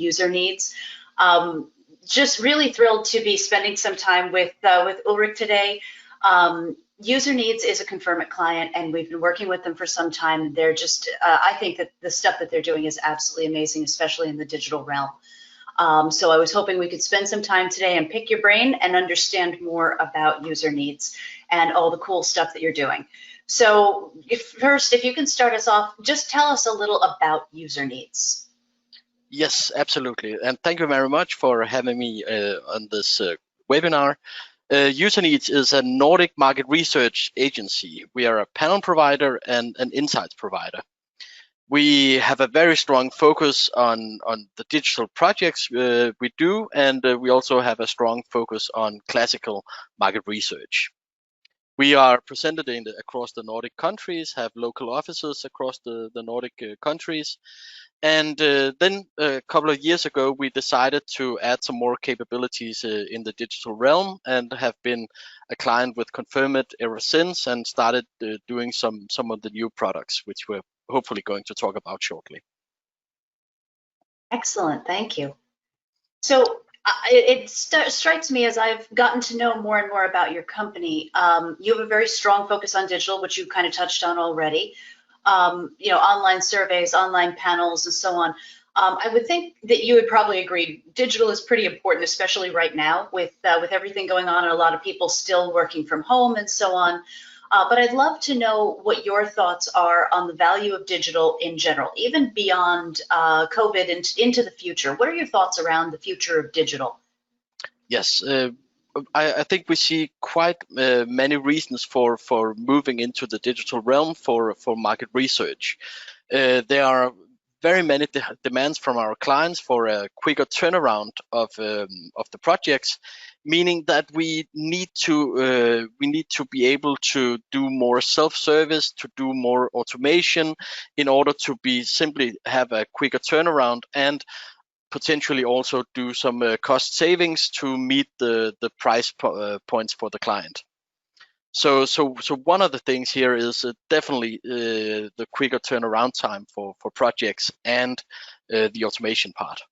Userneeds. Just really thrilled to be spending some time with Ulrik today. Userneeds is a Confirmit client, and we've been working with them for some time. They're just, I think that the stuff that they're doing is absolutely amazing, especially in the digital realm. So I was hoping we could spend some time today and pick your brain and understand more about Userneeds and all the cool stuff that you're doing. So if you can start us off, just tell us a little about Userneeds. Yes, absolutely. And thank you very much for having me on this webinar. Userneeds is a Nordic Market Research agency. We are a panel provider and an insights provider. We have a very strong focus on the digital projects we do, and we also have a strong focus on classical market research. We are presented across the Nordic countries, have local offices across the Nordic countries. And then a couple of years ago, we decided to add some more capabilities in the digital realm, and have been a client with Confirmit ever since, and started doing some of the new products, which we're hopefully going to talk about shortly. Excellent, thank you. So it strikes me as I've gotten to know more and more about your company. You have a very strong focus on digital, which you kind of touched on already. Online surveys, online panels, and so on. I would think that you would probably agree digital is pretty important, especially right now with everything going on and a lot of people still working from home and so on. But I'd love to know what your thoughts are on the value of digital in general, even beyond COVID and into the future. What are your thoughts around the future of digital? Yes. I think we see quite many reasons for moving into the digital realm for market research. There are very many demands from our clients for a quicker turnaround of the projects, meaning that we need to be able to do more self-service, to do more automation, in order to simply have a quicker turnaround, and potentially also do some cost savings to meet the price points for the client. So one of the things here is definitely the quicker turnaround time for projects, and the automation part.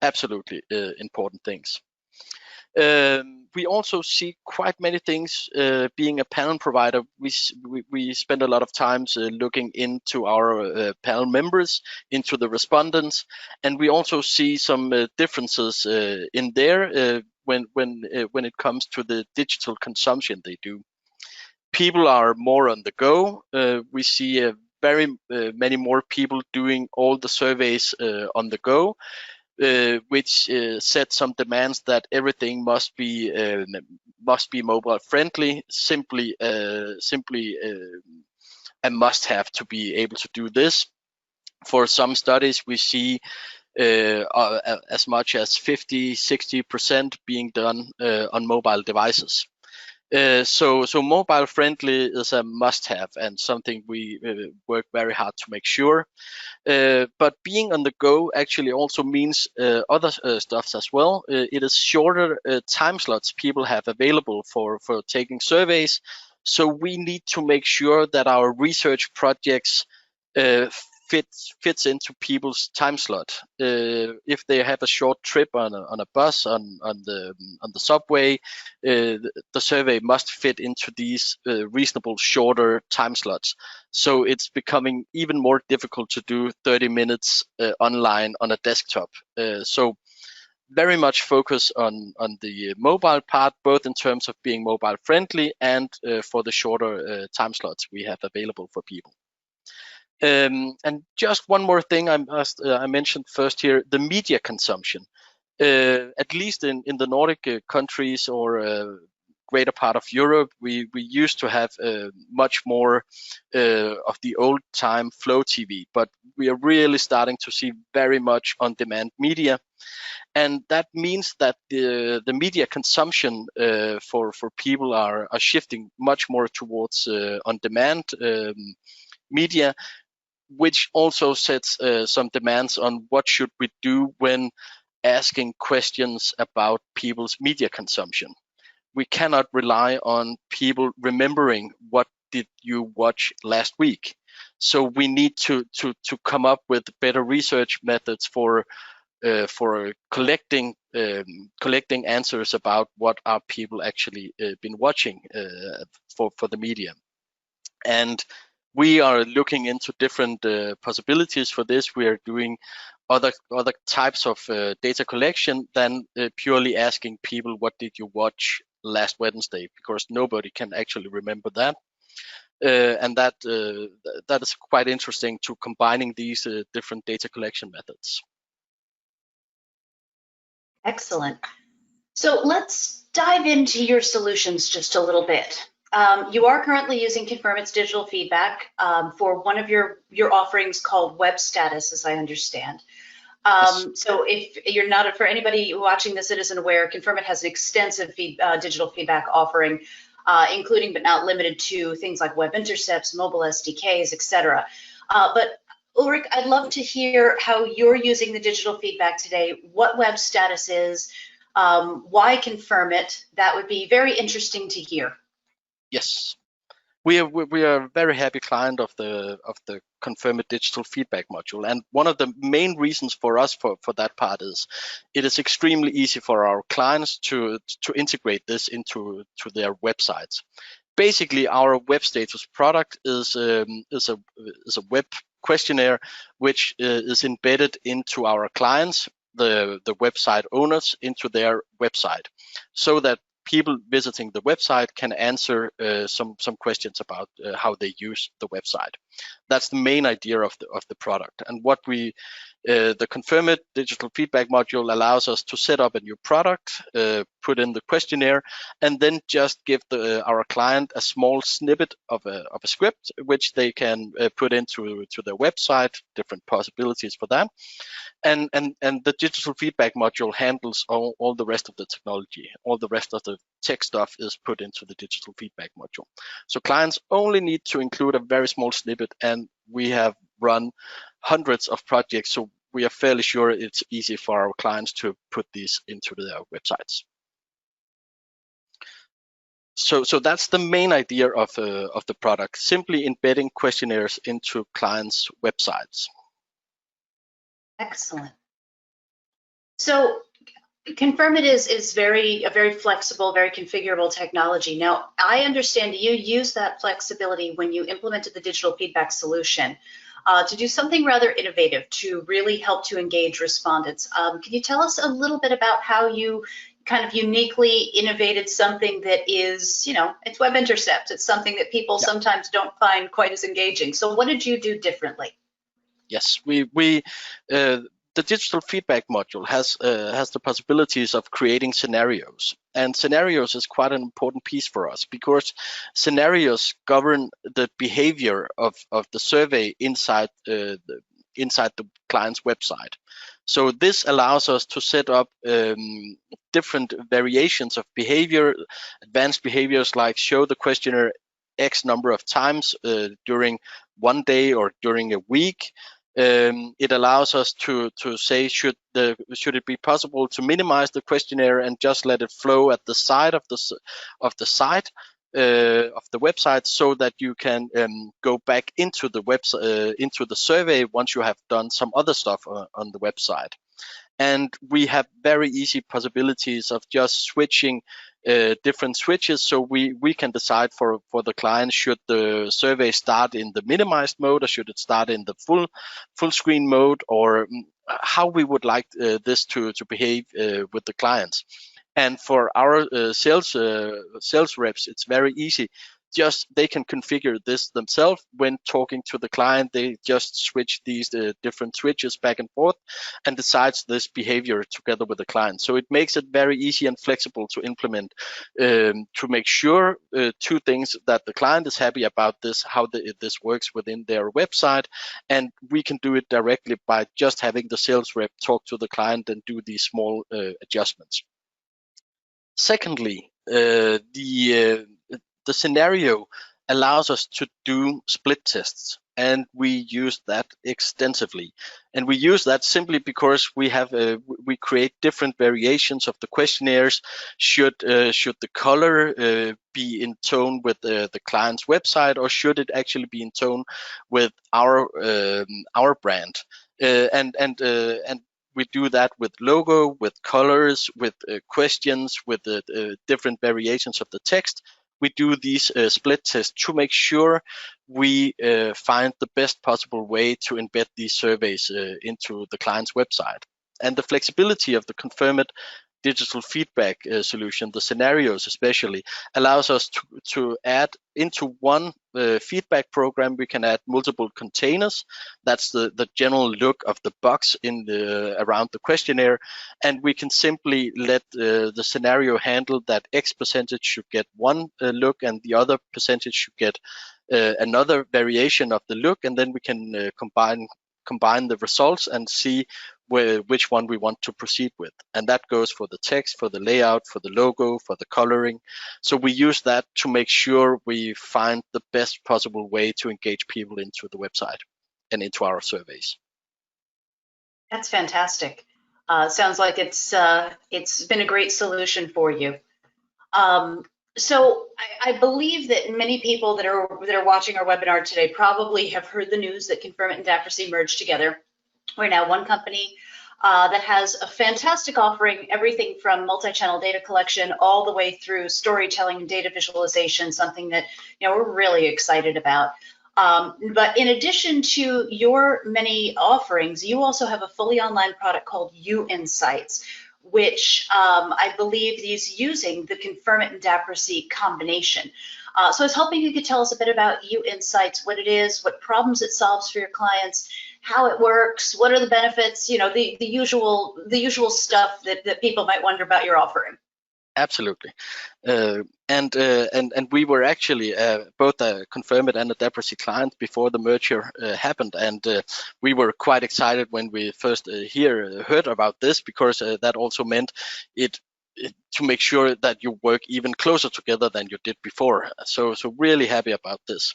Absolutely important things. We also see quite many things. Being a panel provider, we spend a lot of time looking into our panel members, into the respondents, and we also see some differences in there when it comes to the digital consumption they do. People are more on the go. We see very many more people doing all the surveys on the go. Which sets some demands that everything must be mobile friendly, simply a must-have to be able to do this. For some studies, we see as much as 50-60% being done on mobile devices. So mobile friendly is a must-have, and something we work very hard to make sure. But being on the go actually also means other stuff as well. It is shorter time slots people have available for taking surveys. So we need to make sure that our research projects fits into people's time slot. If they have a short trip on a bus, on the subway, the survey must fit into these reasonable shorter time slots. So it's becoming even more difficult to do 30 minutes online on a desktop. So very much focus on the mobile part, both in terms of being mobile friendly and for the shorter time slots we have available for people. And just one more thing I mentioned first here, the media consumption. At least in the Nordic countries or greater part of Europe, we used to have much more of the old time flow TV, but we are really starting to see very much on-demand media. And that means that the media consumption for people are shifting much more towards on-demand media, which also sets some demands on what should we do when asking questions about people's media consumption. We cannot rely on people remembering what did you watch last week. So we need to come up with better research methods for for collecting answers about what are people actually been watching for the media. And we are looking into different possibilities for this. We are doing other types of data collection than purely asking people, what did you watch last Wednesday? Because nobody can actually remember that. And that is quite interesting to combining these different data collection methods. Excellent. So let's dive into your solutions just a little bit. You are currently using Confirmit's digital feedback for one of your offerings called Web Status, as I understand. Yes. So if you're not, for anybody watching this that isn't aware, Confirmit has an extensive digital feedback offering, including but not limited to things like web intercepts, mobile SDKs, etc. But Ulrik, I'd love to hear how you're using the digital feedback today, what Web Status is, why Confirmit. That would be very interesting to hear. Yes. We are a very happy client of the Confirmit digital feedback module, and one of the main reasons for us for that part is it is extremely easy for our clients to integrate this into their websites. Basically, our web status product is a web questionnaire which is embedded into our clients, the website owners, into their website, so that people visiting the website can answer some questions about how they use the website. That's the main idea of the product. And what we the Confirmit digital feedback module allows us to set up a new product, put in the questionnaire, and then just give our client a small snippet of a script which they can put into their website, different possibilities for that. And the digital feedback module handles all the rest of the technology. All the rest of the tech stuff is put into the digital feedback module. So clients only need to include a very small snippet, and we have run hundreds of projects, so we are fairly sure it's easy for our clients to put these into their websites. So that's the main idea of the product, simply embedding questionnaires into clients' websites. Excellent. So Confirmit is a very flexible, very configurable technology. Now, I understand you use that flexibility when you implemented the digital feedback solution to do something rather innovative to really help to engage respondents. Can you tell us a little bit about how you kind of uniquely innovated something that is, it's web intercept. It's something that people sometimes don't find quite as engaging. So what did you do differently? Yes, the digital feedback module has the possibilities of creating scenarios, and scenarios is quite an important piece for us because scenarios govern the behavior of the survey inside the client's website. So this allows us to set up different variations of behavior, advanced behaviors like show the questionnaire X number of times during one day or during a week. It allows us to say should it be possible to minimize the questionnaire and just let it flow at the side of the site of the website, so that you can go back into the into the survey once you have done some other stuff on the website. And we have very easy possibilities of just switching different switches, so we can decide for the client, should the survey start in the minimized mode or should it start in the full screen mode, or how we would like this to behave with the clients. And for our sales reps, it's very easy. Just they can configure this themselves when talking to the client. They just switch these different switches back and forth and decides this behavior together with the client. So it makes it very easy and flexible to implement, to make sure two things: that the client is happy about this, how this works within their website, and we can do it directly by just having the sales rep talk to the client and do these small adjustments. Secondly, the scenario allows us to do split tests, and we use that extensively. And we use that simply because we have we create different variations of the questionnaires. Should the color be in tone with the client's website, or should it actually be in tone with our brand? And we do that with logo, with colors, with questions, with different variations of the text. We do these split tests to make sure we find the best possible way to embed these surveys into the client's website. And the flexibility of the Confirmit digital feedback solution, the scenarios especially, allows us to add into one feedback program. We can add multiple containers. That's the general look of the box in around the questionnaire, and we can simply let the scenario handle that X percentage should get one look and the other percentage should get another variation of the look, and then we can combine the results and see which one we want to proceed with. And that goes for the text, for the layout, for the logo, for the coloring. So we use that to make sure we find the best possible way to engage people into the website and into our surveys. That's fantastic. Sounds like it's been a great solution for you. So I believe that many people that are watching our webinar today probably have heard the news that Confirmit and Daprsy merged together. We're now one company that has a fantastic offering, everything from multi-channel data collection all the way through storytelling and data visualization, something that we're really excited about. But in addition to your many offerings, you also have a fully online product called UInsights, which I believe is using the Confirmit and Daprsy combination. So I was hoping you could tell us a bit about UInsights, what it is, what problems it solves for your clients, how it works, what are the benefits, the usual stuff that people might wonder about your offering. Absolutely, and we were actually both a Confirmit and a Daprsy client before the merger happened, and we were quite excited when we first heard about this, because that also meant it to make sure that you work even closer together than you did before. So really happy about this.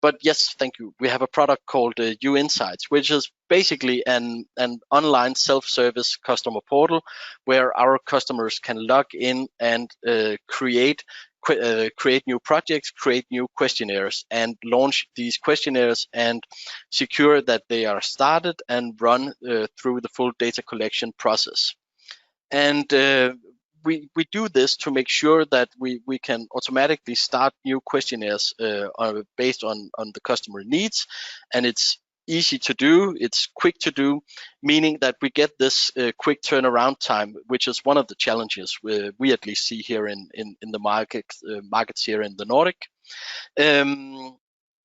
But yes, thank you. We have a product called UInsights, which is basically an online self-service customer portal where our customers can log in and create new projects, create new questionnaires, and launch these questionnaires and secure that they are started and run through the full data collection process. And we do this to make sure that we can automatically start new questionnaires based on the customer needs, and it's easy to do, it's quick to do, meaning that we get this quick turnaround time, which is one of the challenges we at least see here in the markets here in the Nordic.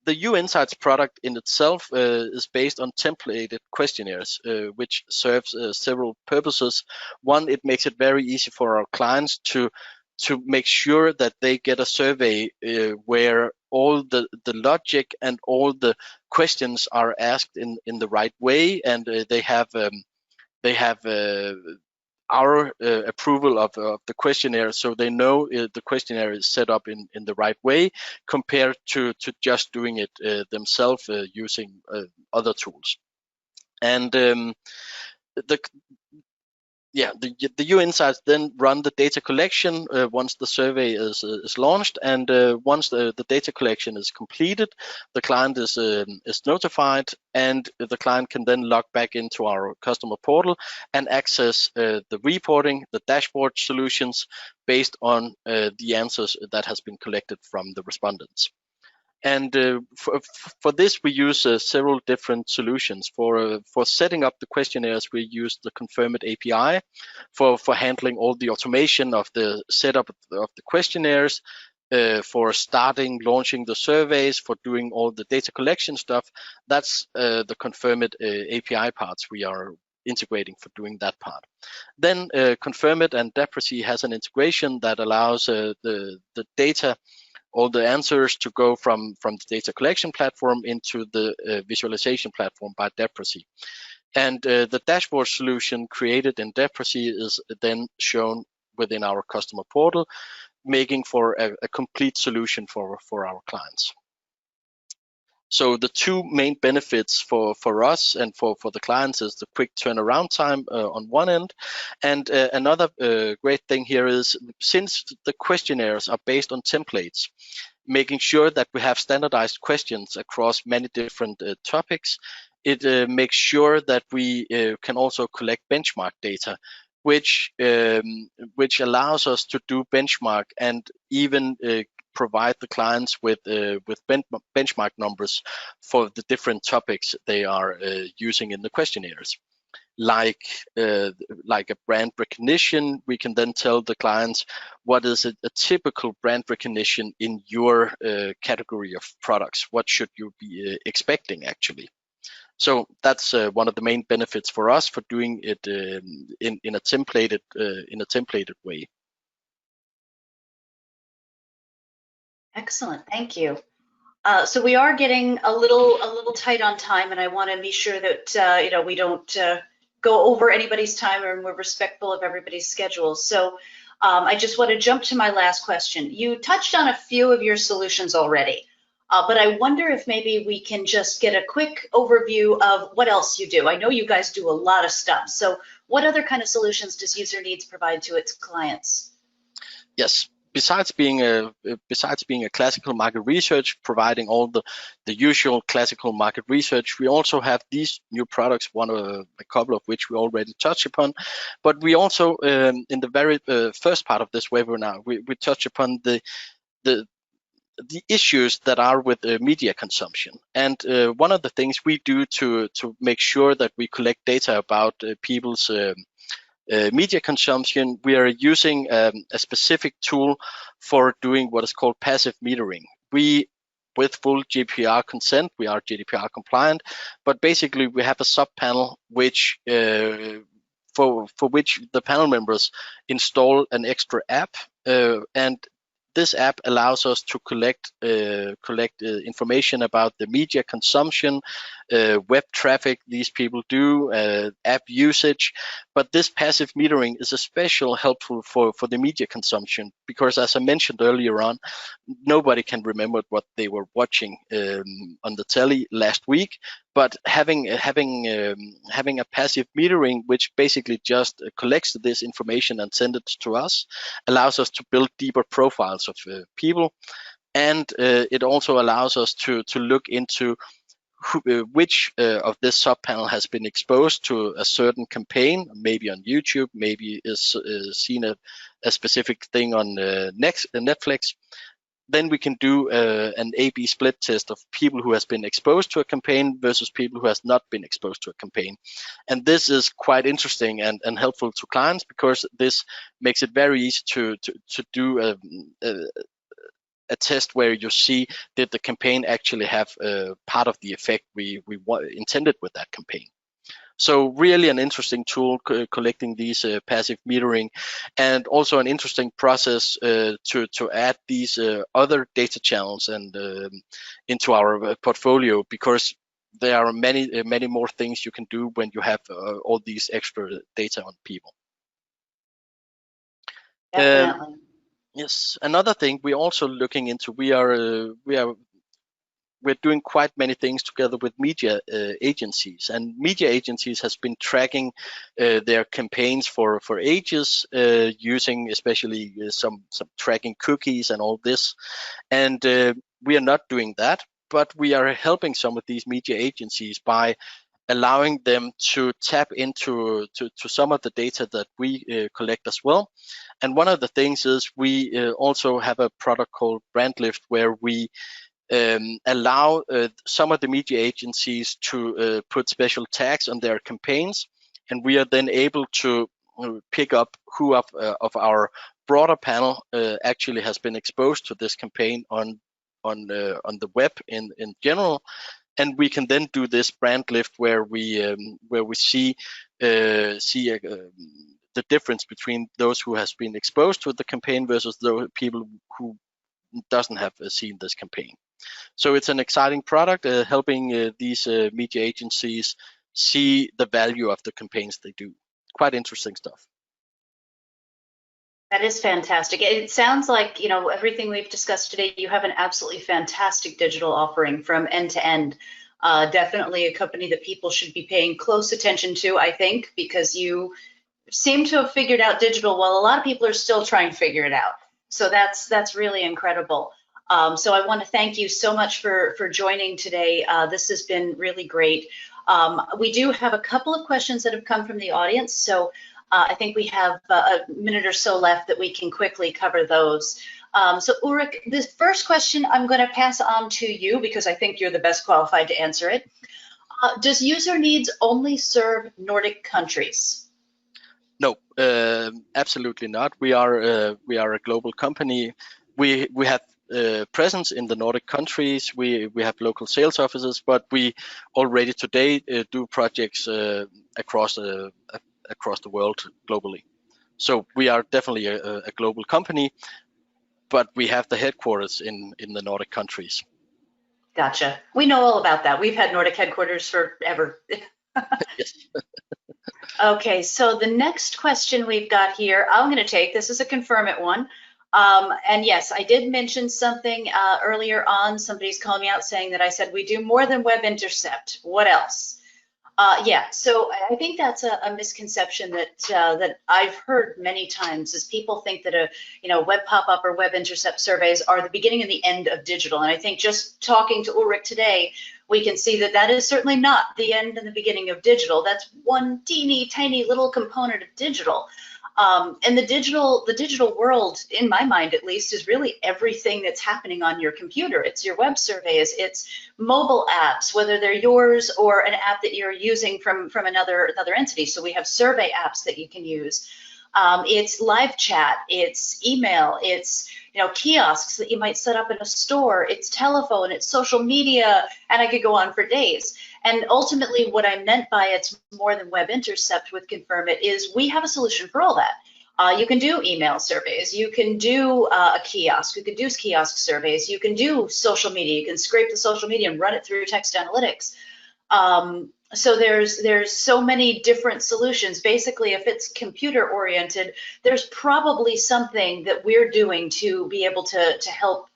The UInsights product in itself is based on templated questionnaires, which serves several purposes. One, it makes it very easy for our clients to make sure that they get a survey where all the logic and all the questions are asked in the right way, and they have our approval of the questionnaire, so they know the questionnaire is set up in the right way, compared to just doing it themselves using other tools. And the UInsights then run the data collection once the survey is launched, and once the data collection is completed, the client is notified, and the client can then log back into our customer portal and access the reporting, the dashboard solutions based on the answers that has been collected from the respondents. And for this, we use several different solutions. For setting up the questionnaires, we use the Confirmit API. For handling all the automation of the setup of the questionnaires, for launching the surveys, for doing all the data collection stuff, that's the Confirmit API parts we are integrating for doing that part. Then Confirmit and Daprsy has an integration that allows the data, all the answers, to go from the data collection platform into the visualization platform by Daprsy. And the dashboard solution created in Daprsy is then shown within our customer portal, making for a complete solution for our clients. So the two main benefits for us and for the clients is the quick turnaround time on one end, and another great thing here is, since the questionnaires are based on templates, making sure that we have standardized questions across many different topics it makes sure that we can also collect benchmark data, which allows us to do benchmark and even provide the clients with benchmark numbers for the different topics they are using in the questionnaires. Like a brand recognition, we can then tell the clients what is a typical brand recognition in your category of products. What should you be expecting actually? So that's one of the main benefits for us for doing it in a templated way. Excellent, thank you. So we are getting a little tight on time, and I want to be sure that we don't go over anybody's time, and we're respectful of everybody's schedule. So I just want to jump to my last question. You touched on a few of your solutions already, but I wonder if maybe we can just get a quick overview of what else you do. I know you guys do a lot of stuff. So what other kind of solutions does Userneeds provide to its clients? Yes. Besides being a classical market research, providing all the usual classical market research, we also have these new products. A couple of which we already touched upon, but we also in the very first part of this webinar we touch upon the issues that are with media consumption. And one of the things we do to make sure that we collect data about people's media consumption, we are using a specific tool for doing what is called passive metering. We, with full GDPR consent, we are GDPR compliant, but basically we have a sub panel which for which the panel members install an extra app, and this app allows us to collect information about the media consumption, web traffic these people do, app usage. But this passive metering is especially helpful for the media consumption, because as I mentioned earlier on, nobody can remember what they were watching on the telly last week. But having a passive metering, which basically just collects this information and sends it to us, allows us to build deeper profiles of people, and it also allows us to look into which of this sub panel has been exposed to a certain campaign, maybe on YouTube, maybe is seen a specific thing on Netflix. Then we can do an A/B split test of people who has been exposed to a campaign versus people who has not been exposed to a campaign. And this is quite interesting and helpful to clients, because this makes it very easy to do a test where you see, did the campaign actually have part of the effect we intended with that campaign. So really an interesting tool collecting these passive metering, and also an interesting process to add these other data channels and into our portfolio, because there are many more things you can do when you have all these extra data on people. Definitely. Yes, another thing we're also looking into, we're doing quite many things together with media agencies, and media agencies has been tracking their campaigns for ages, using especially some tracking cookies and all this. And we are not doing that, but we are helping some of these media agencies by allowing them to tap into some of the data that we collect as well. And one of the things is we also have a product called BrandLift, where we allow some of the media agencies to put special tags on their campaigns, and we are then able to pick up who of our broader panel actually has been exposed to this campaign on the web in general. And we can then do this brand lift where we see the difference between those who has been exposed to the campaign versus those people who doesn't have seen this campaign. So it's an exciting product, helping these media agencies see the value of the campaigns they do. Quite interesting stuff. That is fantastic. It sounds like, everything we've discussed today, you have an absolutely fantastic digital offering from end to end. Definitely a company that people should be paying close attention to, I think, because you seem to have figured out digital while a lot of people are still trying to figure it out. So that's really incredible. So I want to thank you so much for joining today. This has been really great. We do have a couple of questions that have come from the audience, so I think we have a minute or so left that we can quickly cover those. So Ulrik, this first question I'm going to pass on to you because I think you're the best qualified to answer it. Does Userneeds only serve Nordic countries? No, absolutely not. We are a global company. We have presence in the Nordic countries. We have local sales offices, but we already today do projects across the world globally. So we are definitely a global company, but we have the headquarters in the Nordic countries. Gotcha. We know all about that. We've had Nordic headquarters forever. Yes. Okay, so the next question we've got here, I'm going to take, this is a Confirmit one. And yes, I did mention something earlier on. Somebody's calling me out saying that I said we do more than web intercept. What else? Yeah, so I think that's a misconception that I've heard many times is people think that web pop-up or web intercept surveys are the beginning and the end of digital. And I think just talking to Ulrik today, we can see that that is certainly not the end and the beginning of digital. That's one teeny tiny little component of digital. And the digital world, in my mind at least, is really everything that's happening on your computer. It's your web surveys, it's mobile apps, whether they're yours or an app that you're using from another entity. So we have survey apps that you can use. It's live chat, it's email, it's kiosks that you might set up in a store, it's telephone, it's social media, and I could go on for days. And ultimately, what I meant by it's more than web intercept with Confirmit is we have a solution for all that. You can do email surveys, you can do a kiosk, you can do kiosk surveys, you can do social media, you can scrape the social media and run it through text analytics. So there's so many different solutions. Basically, if it's computer oriented, there's probably something that we're doing to be able to help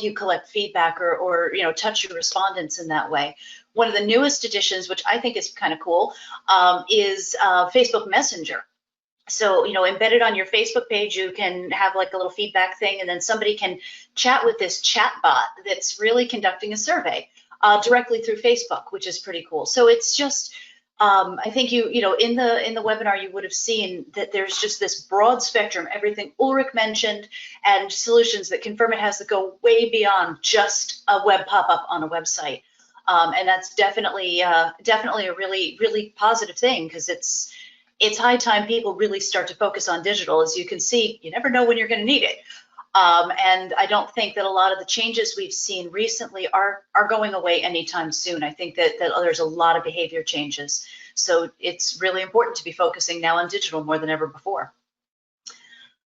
you collect feedback or touch your respondents in that way. One of the newest additions, which I think is kind of cool, is Facebook Messenger. So, embedded on your Facebook page, you can have like a little feedback thing, and then somebody can chat with this chat bot that's really conducting a survey directly through Facebook, which is pretty cool. So it's just, I think in the webinar, you would have seen that there's just this broad spectrum, everything Ulrik mentioned, and solutions that Confirmit has that go way beyond just a web pop-up on a website. And that's definitely a really, really positive thing, because it's high time people really start to focus on digital. As you can see, you never know when you're going to need it. And I don't think that a lot of the changes we've seen recently are going away anytime soon. I think that there's a lot of behavior changes. So it's really important to be focusing now on digital more than ever before.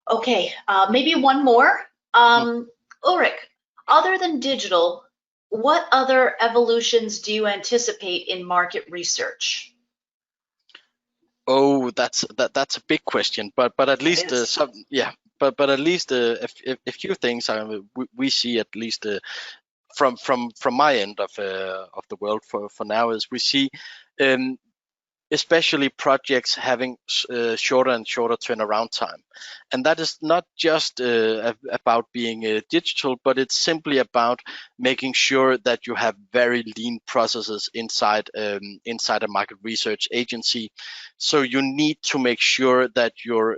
Okay, maybe one more. Ulrik, other than digital, what other evolutions do you anticipate in market research? Oh, that's a big question, but at least some, yeah, but at least a few things we see, at least from my end of the world for now, is we see especially projects having shorter and shorter turnaround time. And that is not just about being digital, but it's simply about making sure that you have very lean processes inside a market research agency. So you need to make sure that your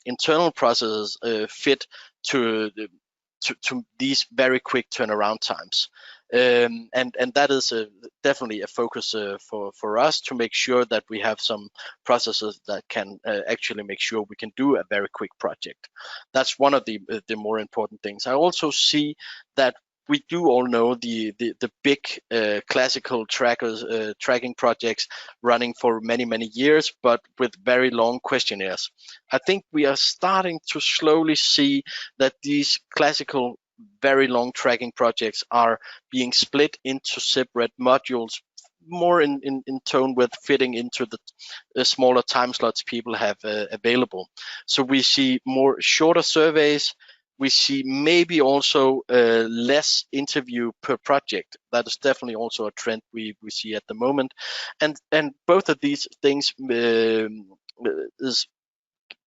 internal processes fit to these very quick turnaround times. And that is definitely a focus for us, to make sure that we have some processes that can actually make sure we can do a very quick project. That's one of the more important things. I also see that we do all know the big classical tracking projects running for many years, but with very long questionnaires. I think we are starting to slowly see that these classical very long tracking projects are being split into separate modules, more in tone with fitting into the smaller time slots people have available. So we see more shorter surveys. We see maybe also less interview per project. That is definitely also a trend we see at the moment. And both of these things is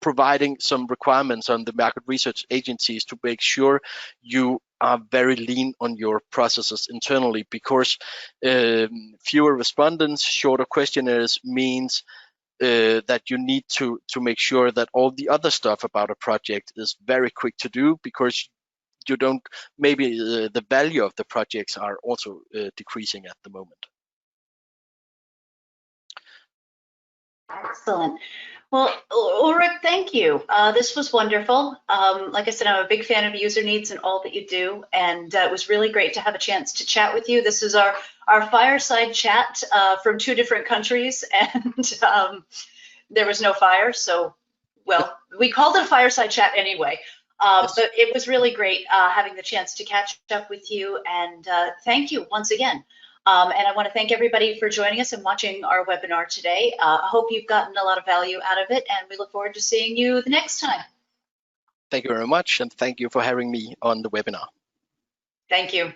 providing some requirements on the market research agencies to make sure you are very lean on your processes internally, because fewer respondents, shorter questionnaires means that you need to make sure that all the other stuff about a project is very quick to do, because you don't, maybe the value of the projects are also decreasing at the moment. Excellent. Well, Ulrik, thank you. This was wonderful. Like I said, I'm a big fan of Userneeds and all that you do, and it was really great to have a chance to chat with you. This is our fireside chat from 2 different countries, and there was no fire, so, well, we called it a fireside chat anyway. Yes. But it was really great having the chance to catch up with you, and thank you once again. And I want to thank everybody for joining us and watching our webinar today. I hope you've gotten a lot of value out of it, and we look forward to seeing you the next time. Thank you very much, and thank you for having me on the webinar. Thank you.